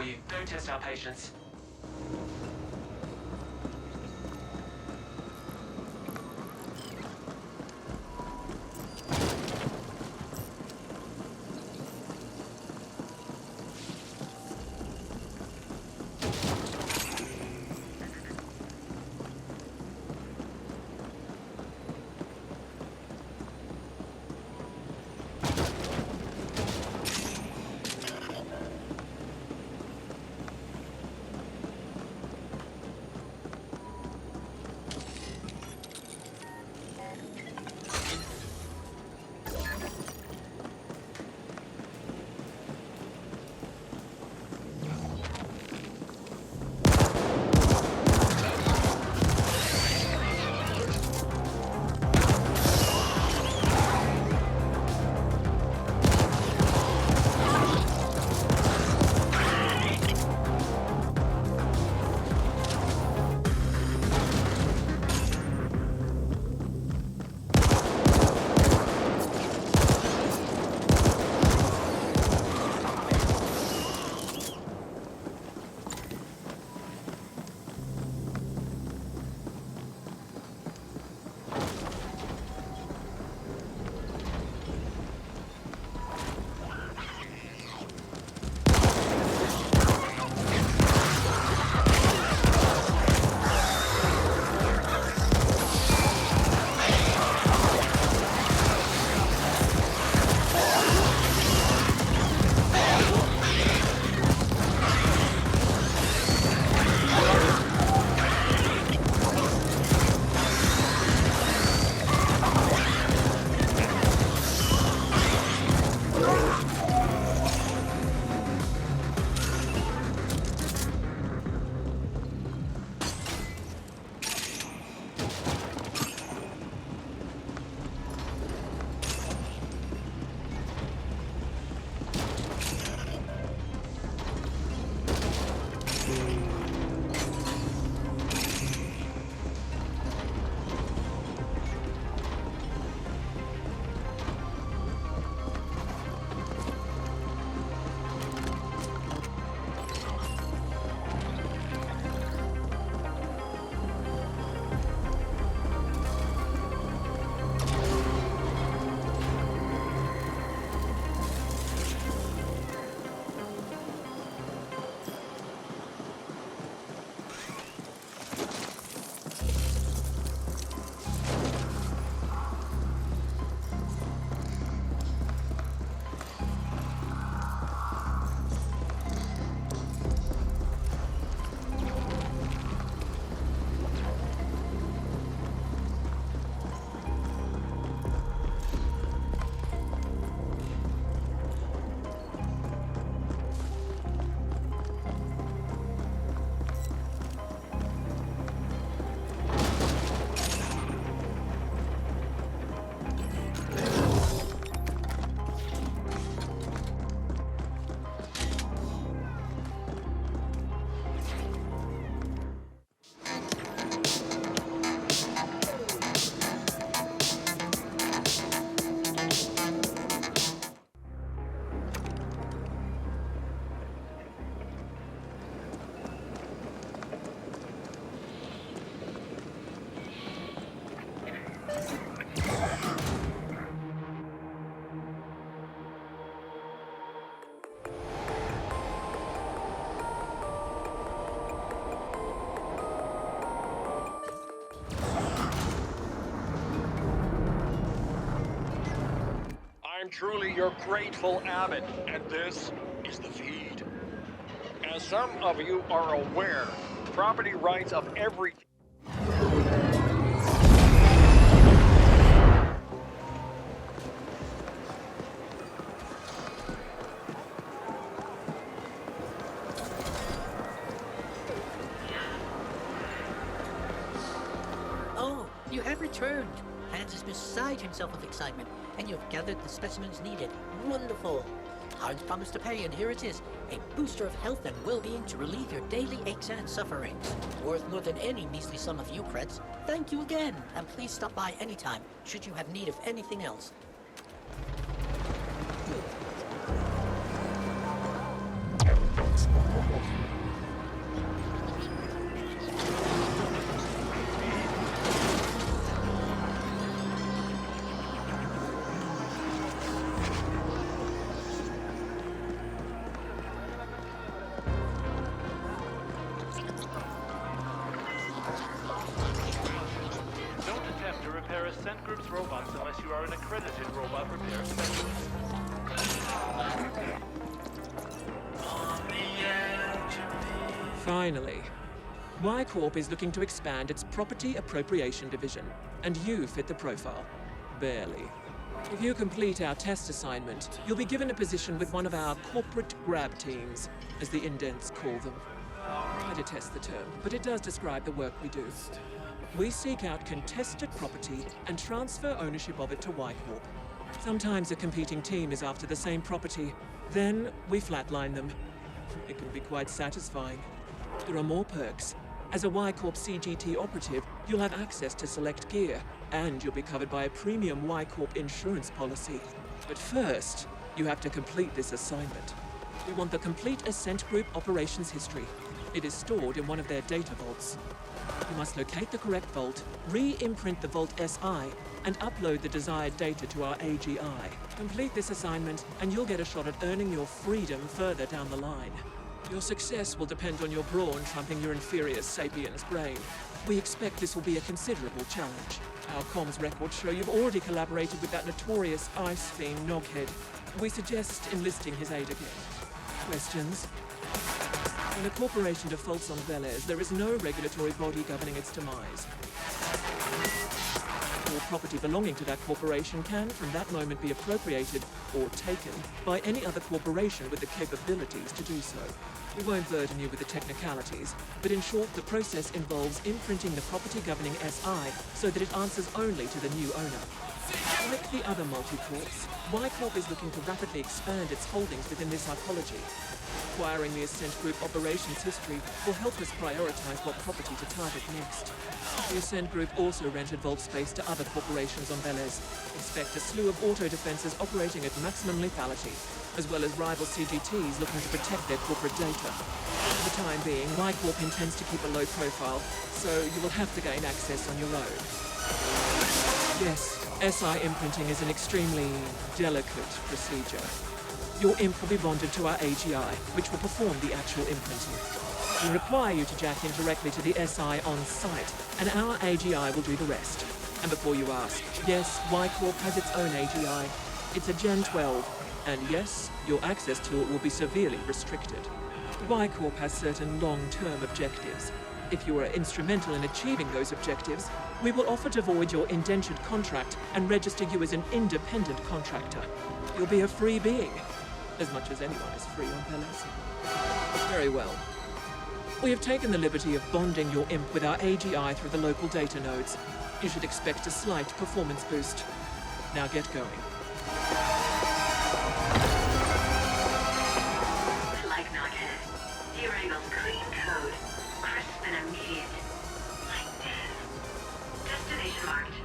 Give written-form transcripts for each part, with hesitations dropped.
for you. Don't test our patience. I'm truly your grateful abbot, and this is the feed. As some of you are aware, property rights of every... Oh, you have returned. Hans is beside himself with excitement, and you have gathered the specimens needed. Wonderful. Hans promised to pay, and here it is. A booster of health and well-being to relieve your daily aches and sufferings. Worth more than any measly sum of Eucreds. Thank you again, and please stop by anytime, should you have need of anything else. Ascent Group's robots unless you are an accredited robot repair specialist. Finally. Y-Corp is looking to expand its property appropriation division, and you fit the profile. Barely. If you complete our test assignment, you'll be given a position with one of our corporate grab teams, as the indents call them. I detest the term, but it does describe the work we do. We seek out contested property and transfer ownership of it to Y-Corp. Sometimes a competing team is after the same property, then we flatline them. It can be quite satisfying. There are more perks. As a Y-Corp CGT operative, you'll have access to select gear, and you'll be covered by a premium Y-Corp insurance policy. But first, you have to complete this assignment. We want the complete Ascent Group operations history. It is stored in one of their data vaults. You must locate the correct vault, re-imprint the Vault SI, and upload the desired data to our AGI. Complete this assignment, and you'll get a shot at earning your freedom further down the line. Your success will depend on your brawn trumping your inferior sapien's brain. We expect this will be a considerable challenge. Our comms records show you've already collaborated with that notorious ice fiend Noghead. We suggest enlisting his aid again. Questions? When a corporation defaults on Veles, there is no regulatory body governing its demise. All property belonging to that corporation can, from that moment, be appropriated or taken by any other corporation with the capabilities to do so. We won't burden you with the technicalities, but in short, the process involves imprinting the property governing SI so that it answers only to the new owner. Like the other multi-corps, Y-Corp is looking to rapidly expand its holdings within this arcology. Acquiring the Ascent Group operations history will help us prioritize what property to target next. The Ascent Group also rented vault space to other corporations on Veles. Expect a slew of auto-defenses operating at maximum lethality, as well as rival CGTs looking to protect their corporate data. For the time being, Y-Corp intends to keep a low profile, so you will have to gain access on your own. Yes, SI imprinting is an extremely delicate procedure. Your imp will be bonded to our AGI, which will perform the actual imprinting. We require you to jack in directly to the SI on site, and our AGI will do the rest. And before you ask, yes, Y-Corp has its own AGI. It's a Gen 12, and yes, your access to it will be severely restricted. Y-Corp has certain long-term objectives. If you are instrumental in achieving those objectives, we will offer to void your indentured contract and register you as an independent contractor. You'll be a free being, as much as anyone is free on Veles. Very well. We have taken the liberty of bonding your imp with our AGI through the local data nodes. You should expect a slight performance boost. Now get going. Like Noghead, you're able to clean code, crisp and immediate. Like this. Destination marked.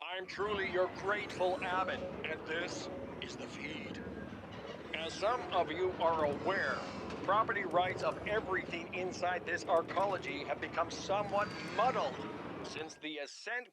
I'm truly your grateful abbot, and this is the feed. As some of you are aware, property rights of everything inside this arcology have become somewhat muddled since the Ascent.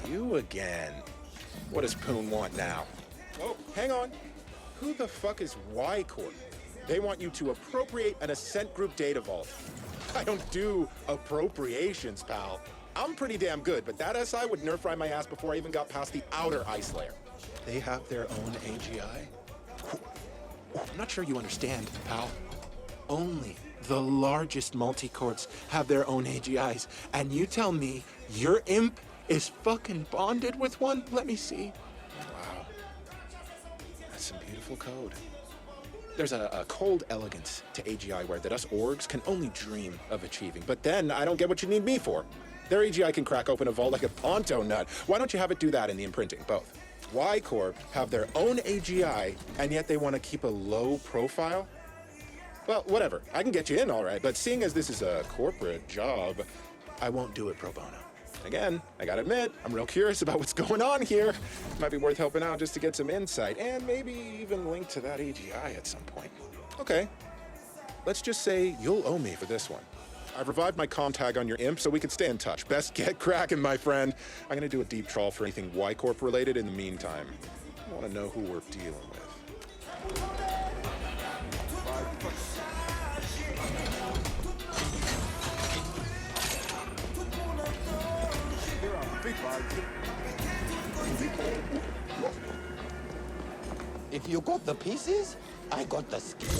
You again. What does Poon want now? Oh, hang on. Who the fuck is Y Corp? They want you to appropriate an Ascent Group data vault. I don't do appropriations, pal. I'm pretty damn good, but that SI would nerf ride my ass before I even got past the outer ice layer. They have their own AGI? I'm not sure you understand, pal. Only the largest multi-corps have their own AGIs, and you tell me your imp is fucking bonded with one? Let me see. Wow. That's some beautiful code. There's a cold elegance to AGI where that us orgs can only dream of achieving. But then I don't get what you need me for. Their AGI can crack open a vault like a Ponto nut. Why don't you have it do that in the imprinting? Both. Y Corp have their own AGI, and yet they want to keep a low profile? Well, whatever. I can get you in, all right. But seeing as this is a corporate job, I won't do it pro bono. Again, I gotta admit, I'm real curious about what's going on here. Might be worth helping out just to get some insight, and maybe even link to that AGI at some point. Okay, let's just say you'll owe me for this one. I've revived my comm tag on your imp so we can stay in touch. Best get cracking, my friend. I'm gonna do a deep trawl for anything Y Corp related in the meantime. I wanna know who we're dealing with. If you got the pieces, I got the skill.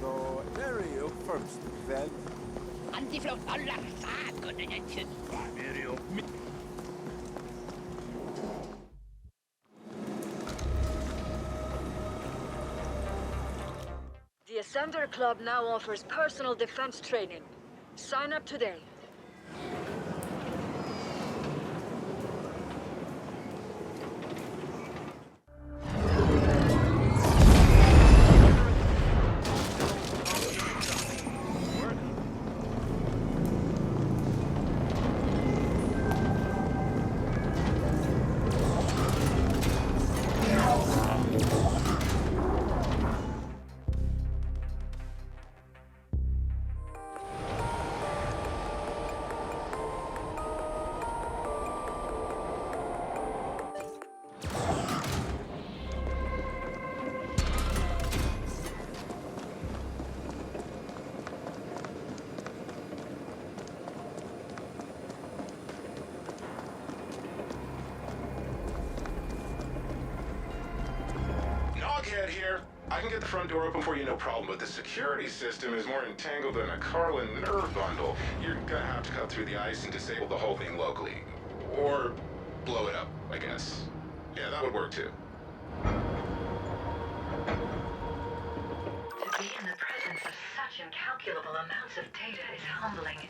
No, there you first, then. The Ascender Club now offers personal defense training. Sign up today. Here. I can get the front door open for you, no problem, but the security system is more entangled than a Carlin nerve bundle. You're gonna have to cut through the ice and disable the whole thing locally. Or blow it up, I guess. Yeah, that would work too. To be in the presence of such incalculable amounts of data is humbling.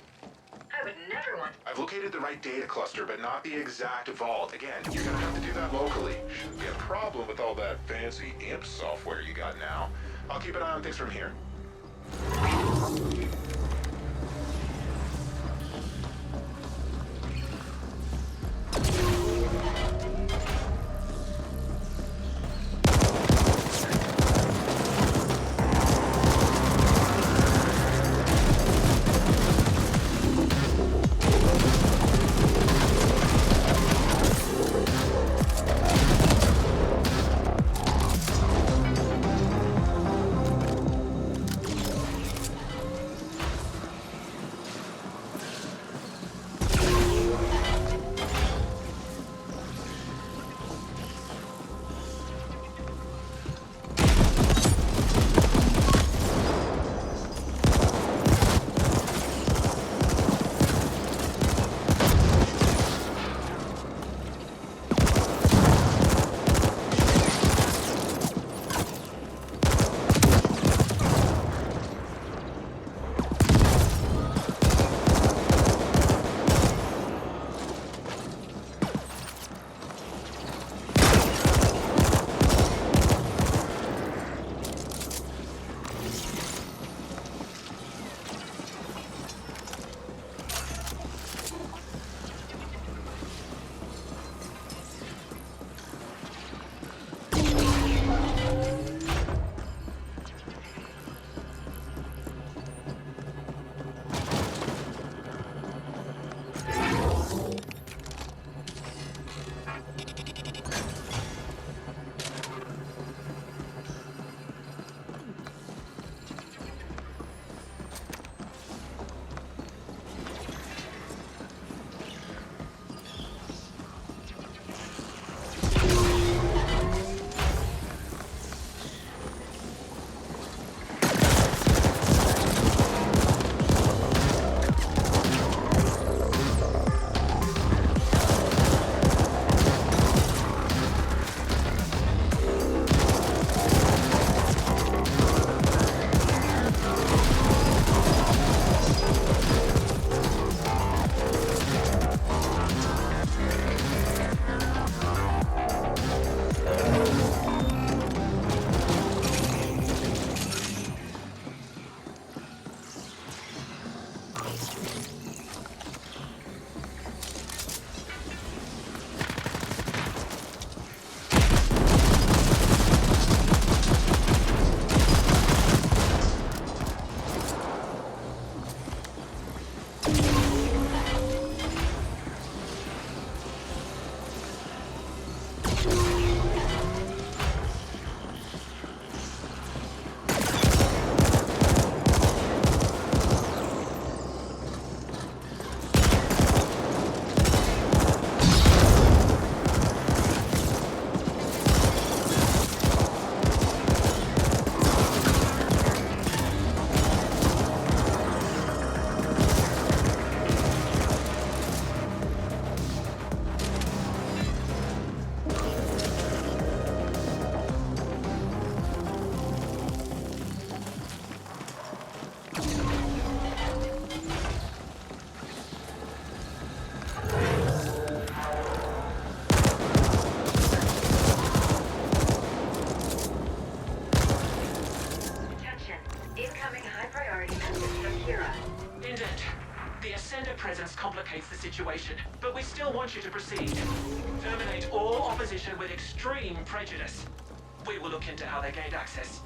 I would never want... I've located the right data cluster, but not the exact vault. Again, you're gonna have to do that locally. Shouldn't be a problem with all that fancy imp software you got now. I'll keep an eye on things from here. situation, but we still want you to proceed. Terminate all opposition with extreme prejudice. We will look into how they gained access.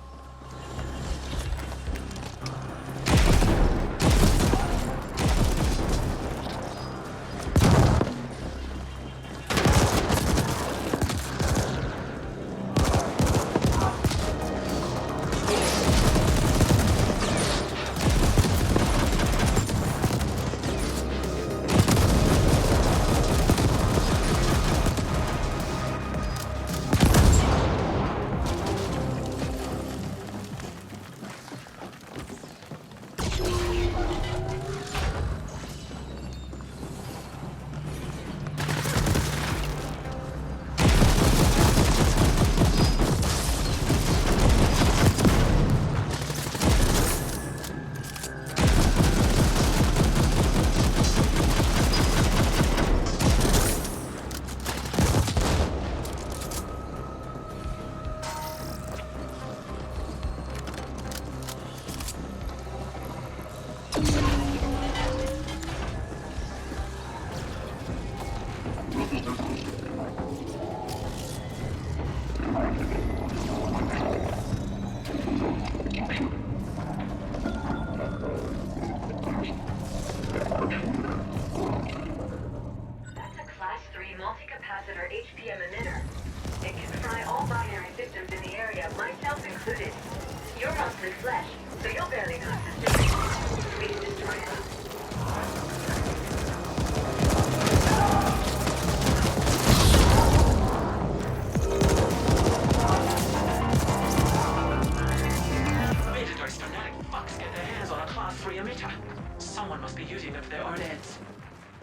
Someone must be using them for their own ends.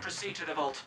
Proceed to the vault.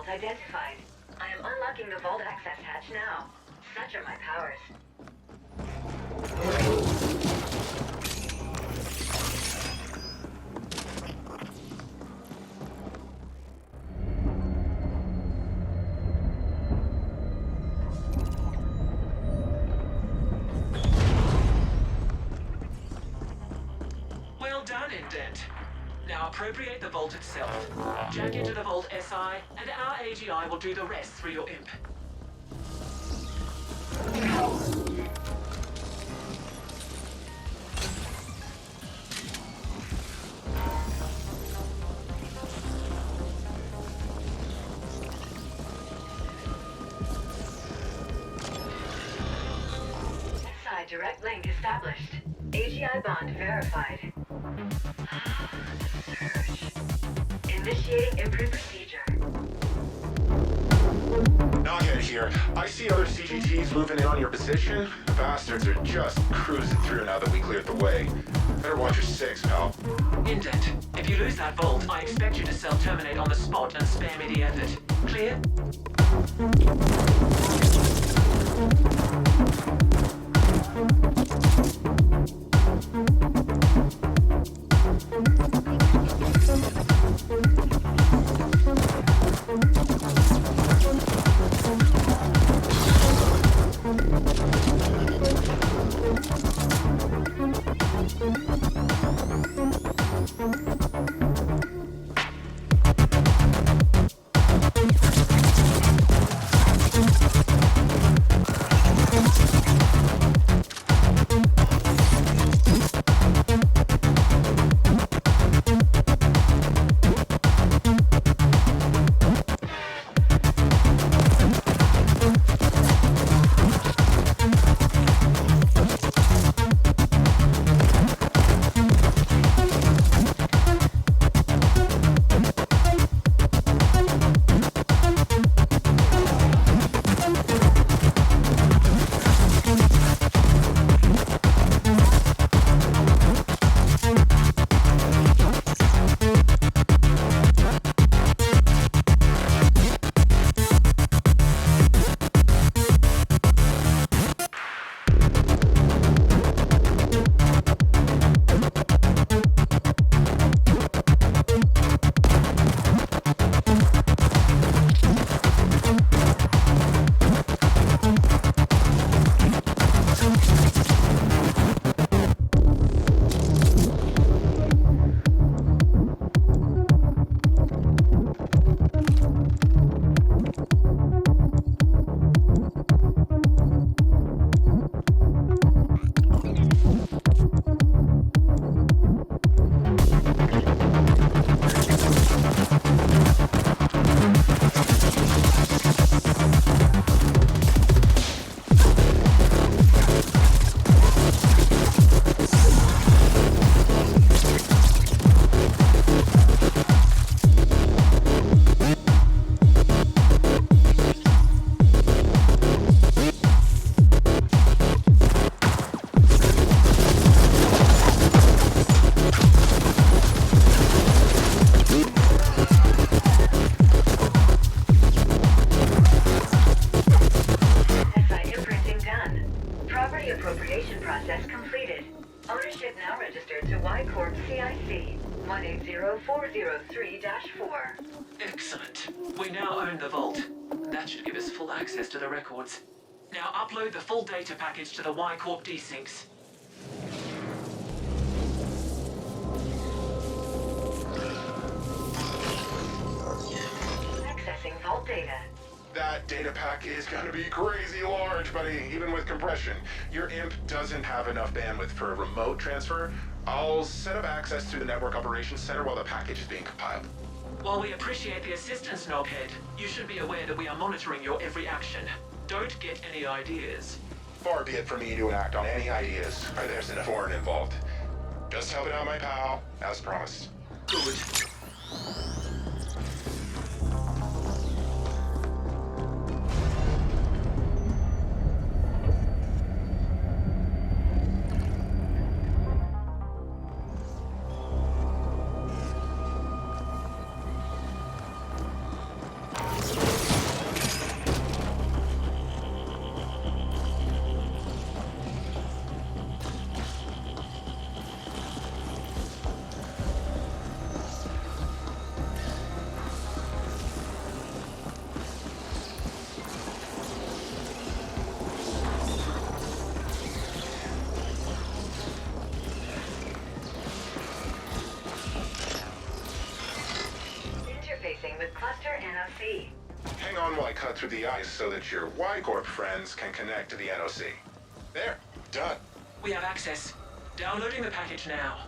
Identified. I am unlocking the vault access hatch now. Such are my powers. Well done, Indent. Now appropriate the vault itself. Jack into the vault SI, and our AGI will do the rest through your imp. SI direct link established. AGI bond verified. Initiating imprint procedure. Knockhead here. I see other CGTs moving in on your position. Bastards are just cruising through now that we cleared the way. Better watch your six, pal. Indent, if you lose that vault, I expect you to self-terminate on the spot and spare me the effort. Clear? Property appropriation process completed. Ownership now registered to Y Corp CIC 180403-4. Excellent. We now own the vault. That should give us full access to the records. Now upload the full data package to the Y Corp desyncs. Accessing vault data. That data pack is gonna be crazy large, buddy, even with compression. Your imp doesn't have enough bandwidth for a remote transfer. I'll set up access to the Network Operations Center while the package is being compiled. While we appreciate the assistance, Noghead, you should be aware that we are monitoring your every action. Don't get any ideas. Far be it from me to act on any ideas where there's an foreign involved. Just helping out my pal, as promised. Good. With cluster NOC. Hang on while I cut through the ice so that your Y-Corp friends can connect to the NOC. There, done. We have access. Downloading the package now.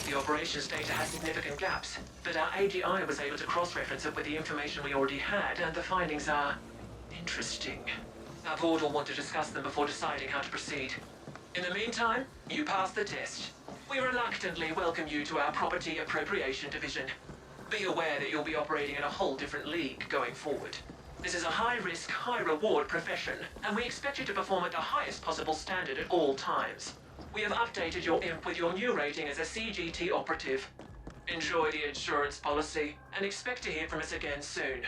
The operations data has significant gaps, but our AGI was able to cross-reference it with the information we already had, and the findings are interesting. Our board will want to discuss them before deciding how to proceed. In the meantime, you passed the test. We reluctantly welcome you to our Property Appropriation Division. Be aware that you'll be operating in a whole different league going forward. This is a high-risk, high-reward profession, and we expect you to perform at the highest possible standard at all times. We have updated your imp with your new rating as a CGT operative. Enjoy the insurance policy, and expect to hear from us again soon.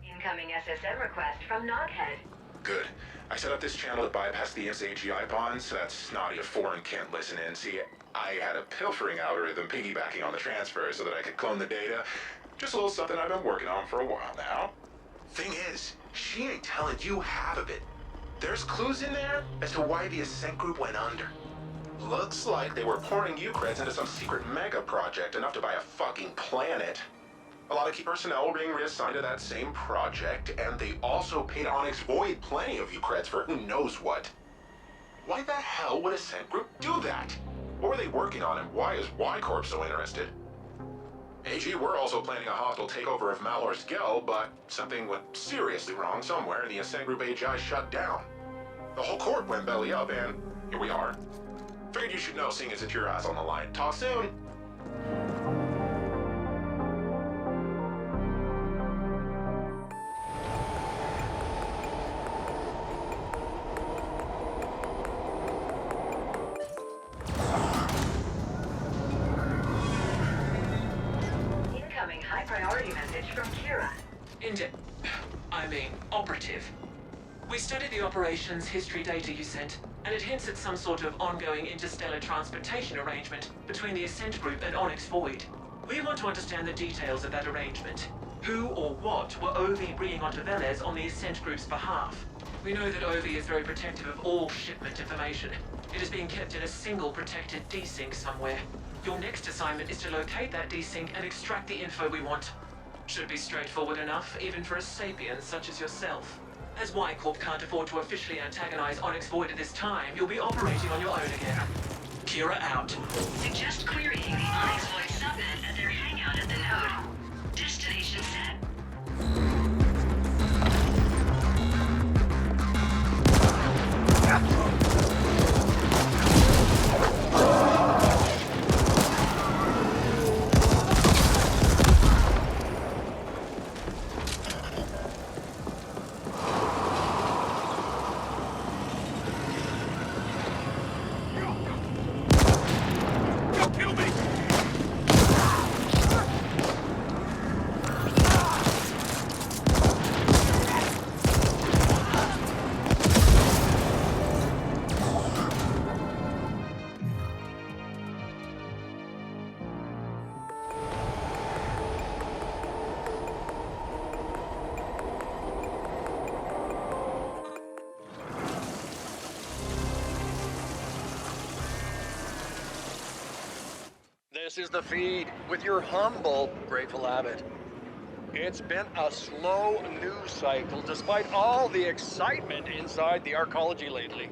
Incoming SSM request from Noghead. Good. I set up this channel to bypass the imp's AGI bonds, so that snotty of foreign can't listen in. See, I had a pilfering algorithm piggybacking on the transfer so that I could clone the data. Just a little something I've been working on for a while now. Thing is, she ain't telling you half of it. There's clues in there as to why the Ascent Group went under. Looks like they were pouring you creds into some secret mega project enough to buy a fucking planet. A lot of key personnel were being reassigned to that same project, and they also paid Onyx Void plenty of you creds for who knows what. Why the hell would Ascent Group do that? What were they working on, and why is Y Corp so interested? AG, we're also planning a hostile takeover of Malor's Gel, but something went seriously wrong somewhere, and the Ascent Group AGI shut down. The whole court went belly up, and here we are. Figured you should know, seeing as it's your ass on the line. Talk soon! Incoming high priority message from Kira. Operative. We studied the operations history data you sent, and it hints at some sort of ongoing interstellar transportation arrangement between the Ascent Group and Onyx Void. We want to understand the details of that arrangement. Who or what were OV bringing onto Veles on the Ascent Group's behalf? We know that OV is very protective of all shipment information. It is being kept in a single protected desync somewhere. Your next assignment is to locate that desync and extract the info we want. Should be straightforward enough, even for a sapient such as yourself. As Y Corp can't afford to officially antagonize Onyx Void at this time, you'll be operating on your own again. Kira out. Suggest querying the Onyx Void subnet at their hangout at the node. Destination set. This is the feed with your humble, grateful abbot. It's been a slow news cycle despite all the excitement inside the arcology lately.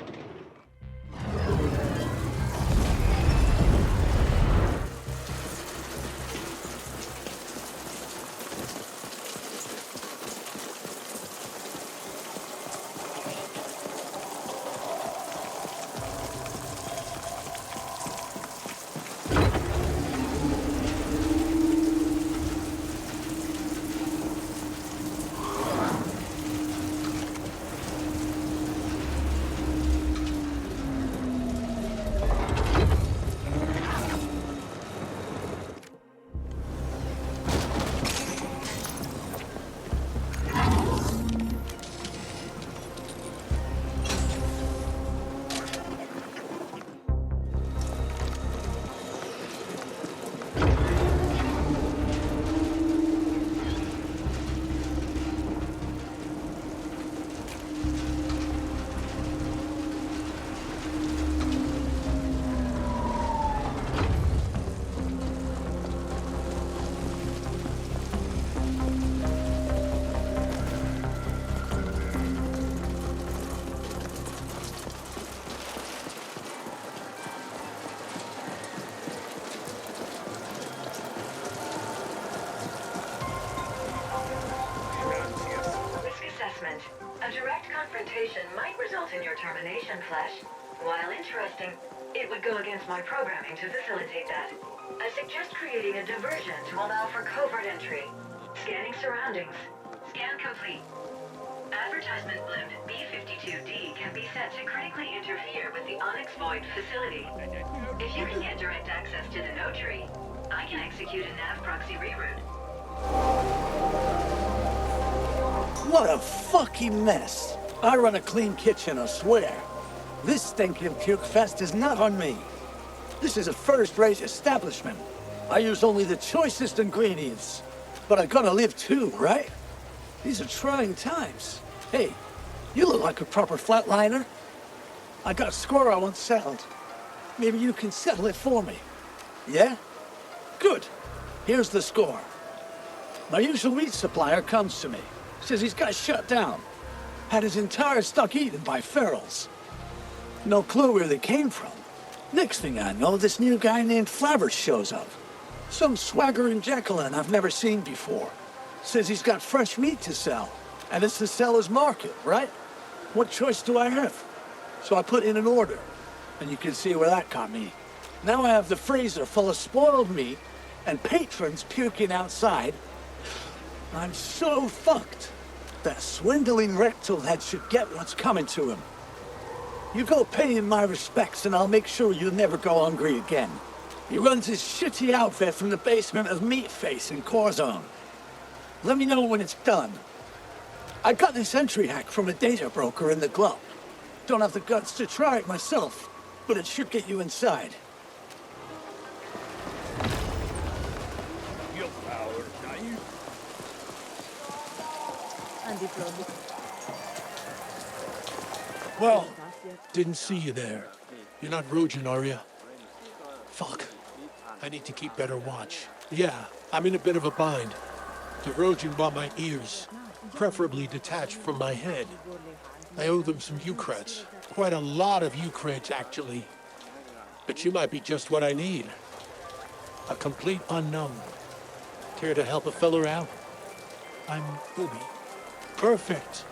A direct confrontation might result in your termination, Flesh. While interesting, it would go against my programming to facilitate that. I suggest creating a diversion to allow for covert entry. Scanning surroundings. Scan complete. Advertisement blimp B-52D can be set to critically interfere with the Onyx Void facility. If you can get direct access to the node tree, I can execute a nav proxy reroute. What a fucking mess. I run a clean kitchen, I swear. This stinking puke fest is not on me. This is a first-rate establishment. I use only the choicest ingredients. But I gotta live too, right? These are trying times. Hey, you look like a proper flatliner. I got a score I want settled. Maybe you can settle it for me. Yeah? Good. Here's the score. My usual meat supplier comes to me. Says he's got shut down. Had his entire stock eaten by ferals. No clue where they came from. Next thing I know, this new guy named Flabbers shows up. Some swaggering Jacqueline I've never seen before. Says he's got fresh meat to sell. And it's the seller's market, right? What choice do I have? So I put in an order. And you can see where that got me. Now I have the freezer full of spoiled meat and patrons puking outside. I'm so fucked. That swindling rectal head should get what's coming to him. You go pay him my respects and I'll make sure you never go hungry again. He runs his shitty outfit from the basement of Meatface in Corzone. Let me know when it's done. I got this entry hack from a data broker in the glove. Don't have the guts to try it myself, but it should get you inside. Well, didn't see you there. You're not Rojan, are you? Fuck. I need to keep better watch. Yeah, I'm in a bit of a bind. The Rojan bought my ears, preferably detached from my head. I owe them some Eucreds. Quite a lot of Eucreds, actually. But you might be just what I need. A complete unknown. Care to help a fella out? I'm Booby. Perfect.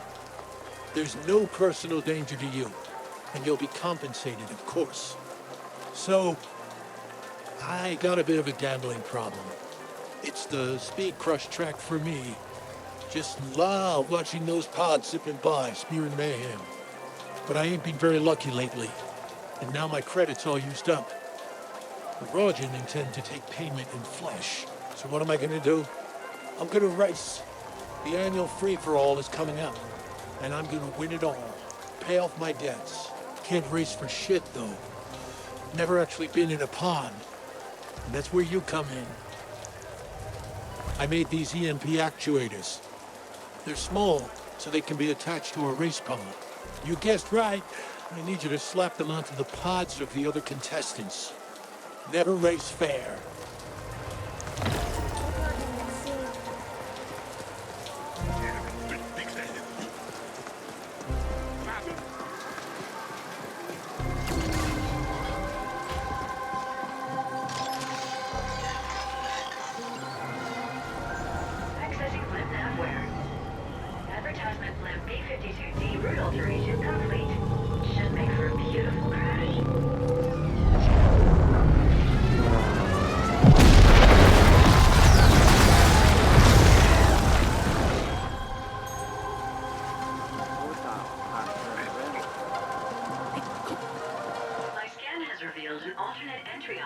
There's no personal danger to you, and you'll be compensated, of course. So, I got a bit of a gambling problem. It's the Speed Crush track for me. Just love watching those pods zipping by, spewing mayhem. But I ain't been very lucky lately, and now my credit's all used up. The Rojan intend to take payment in flesh. So what am I gonna do? I'm gonna race. The annual free-for-all is coming up, and I'm gonna win it all. Pay off my debts. Can't race for shit, though. Never actually been in a pond. And that's where you come in. I made these EMP actuators. They're small, so they can be attached to a race pond. You guessed right. I need you to slap them onto the pods of the other contestants. Never race fair.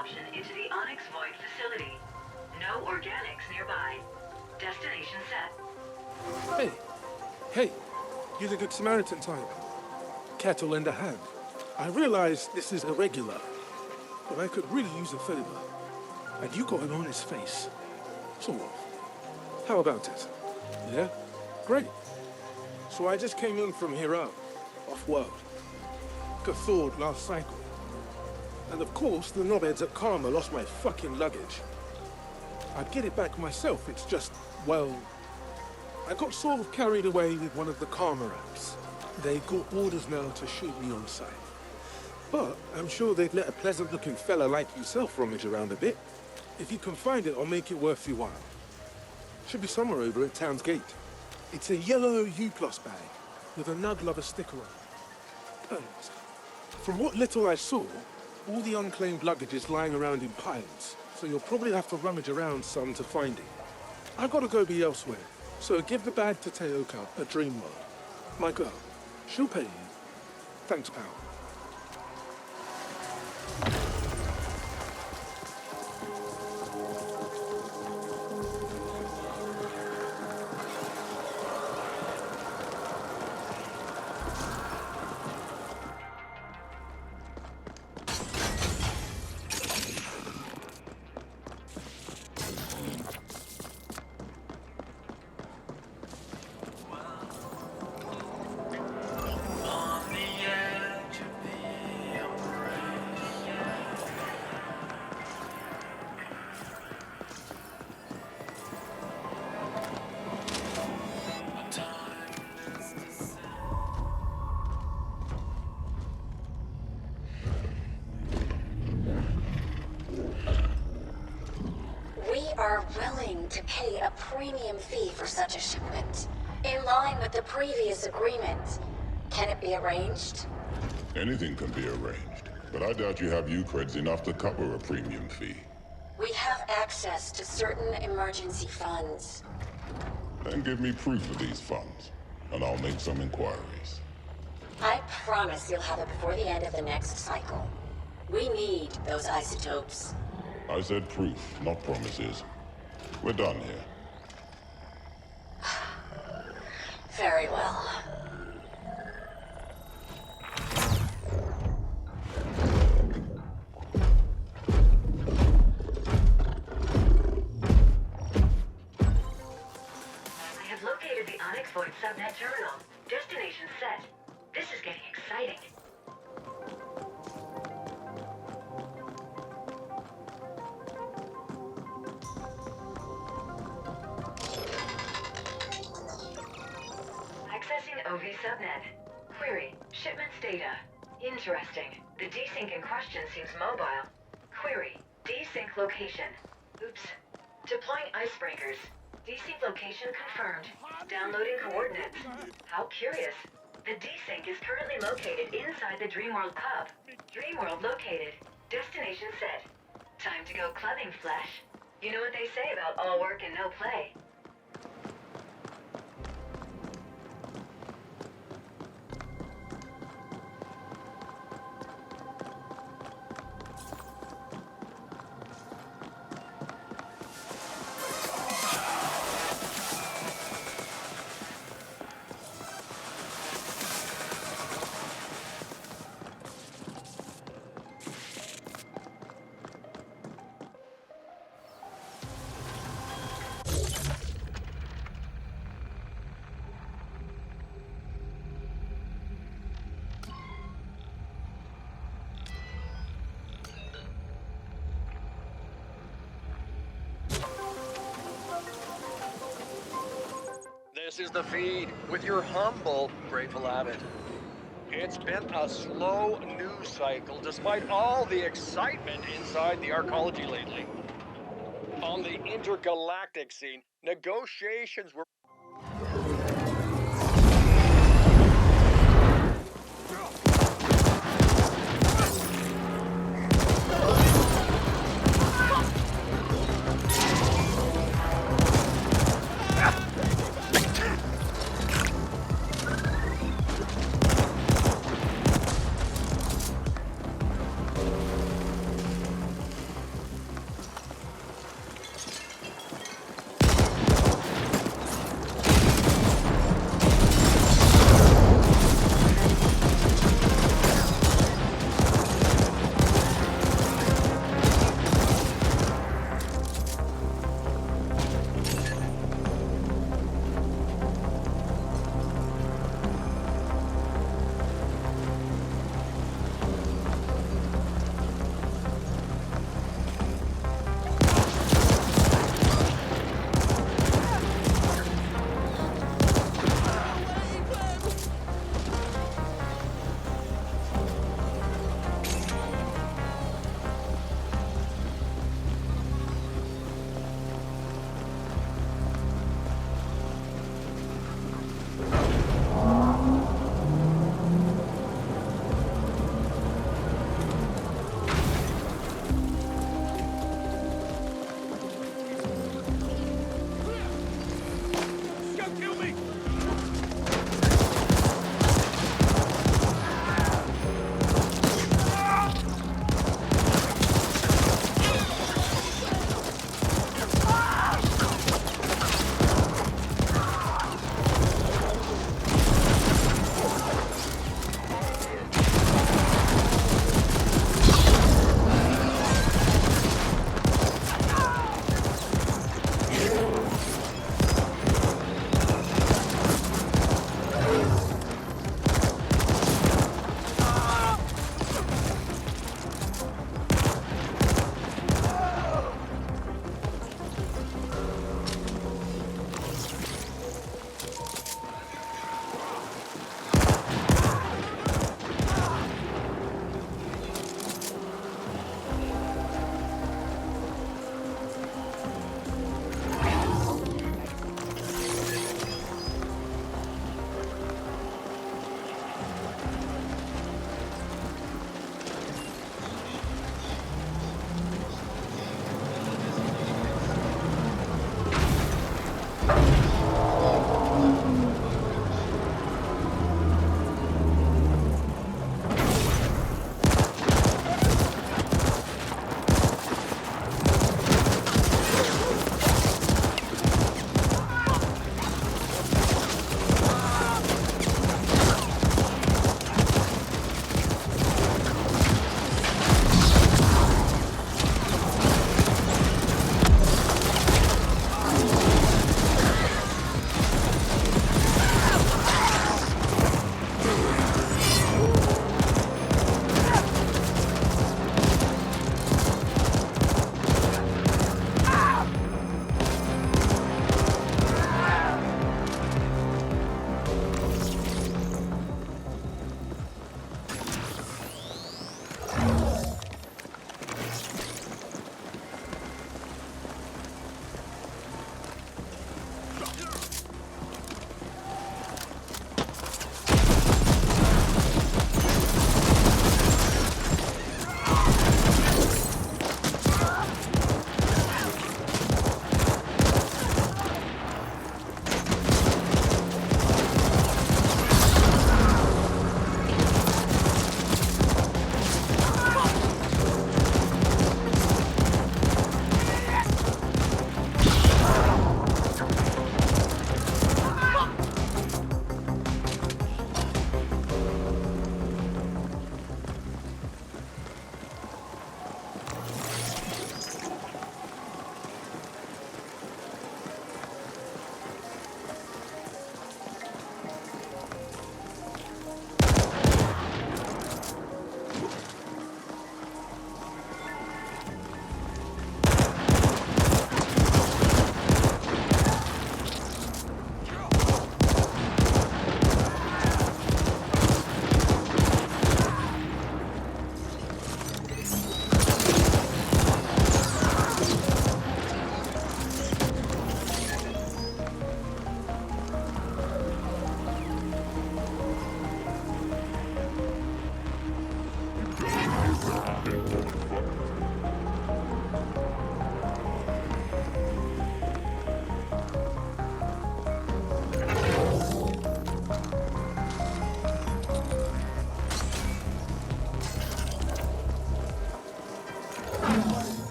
option into the Onyx Void facility. No organics nearby. Destination set. Hey, you're the Good Samaritan type. Kettle in the hand. I realize this is irregular, but I could really use a favor. And you got an honest face. Sort of. How about it? Yeah? Great. So I just came in from here out, off-world. Cathode last cycle. And of course, the knobheads at Karma lost my fucking luggage. I'd get it back myself, it's just, well, I got sort of carried away with one of the Karma apps. They got orders now to shoot me on sight. But I'm sure they'd let a pleasant-looking fella like yourself rummage around a bit. If you can find it, I'll make it worth your while. Should be somewhere over at Town's Gate. It's a yellow U+ bag with a Nug Lover sticker on it. From what little I saw, all the unclaimed luggage is lying around in piles, so you'll probably have to rummage around some to find it. I've got to go be elsewhere, so give the bag to Teoka at Dreamworld. My girl, she'll pay you. Thanks, pal. Are willing to pay a premium fee for such a shipment, in line with the previous agreement. Can it be arranged? Anything can be arranged, but I doubt you have U-creds enough to cover a premium fee. We have access to certain emergency funds. Then give me proof of these funds, and I'll make some inquiries. I promise you'll have it before the end of the next cycle. We need those isotopes. I said proof, not promises. We're done here. Very well. I have located the Onyx Void subnet terminal. Destination set. This is getting exciting. Accessing OV subnet. Query. Shipments data. Interesting. The desync in question seems mobile. Query. Desync location. Oops. Deploying icebreakers. Desync location confirmed. Downloading coordinates. How curious. The desync is currently located inside the Dreamworld pub. Dreamworld located. Destination set. Time to go clubbing, Flesh. You know what they say about all work and no play. This is the feed with your humble, grateful abbot. It's been a slow news cycle despite all the excitement inside the arcology lately. On the intergalactic scene, negotiations were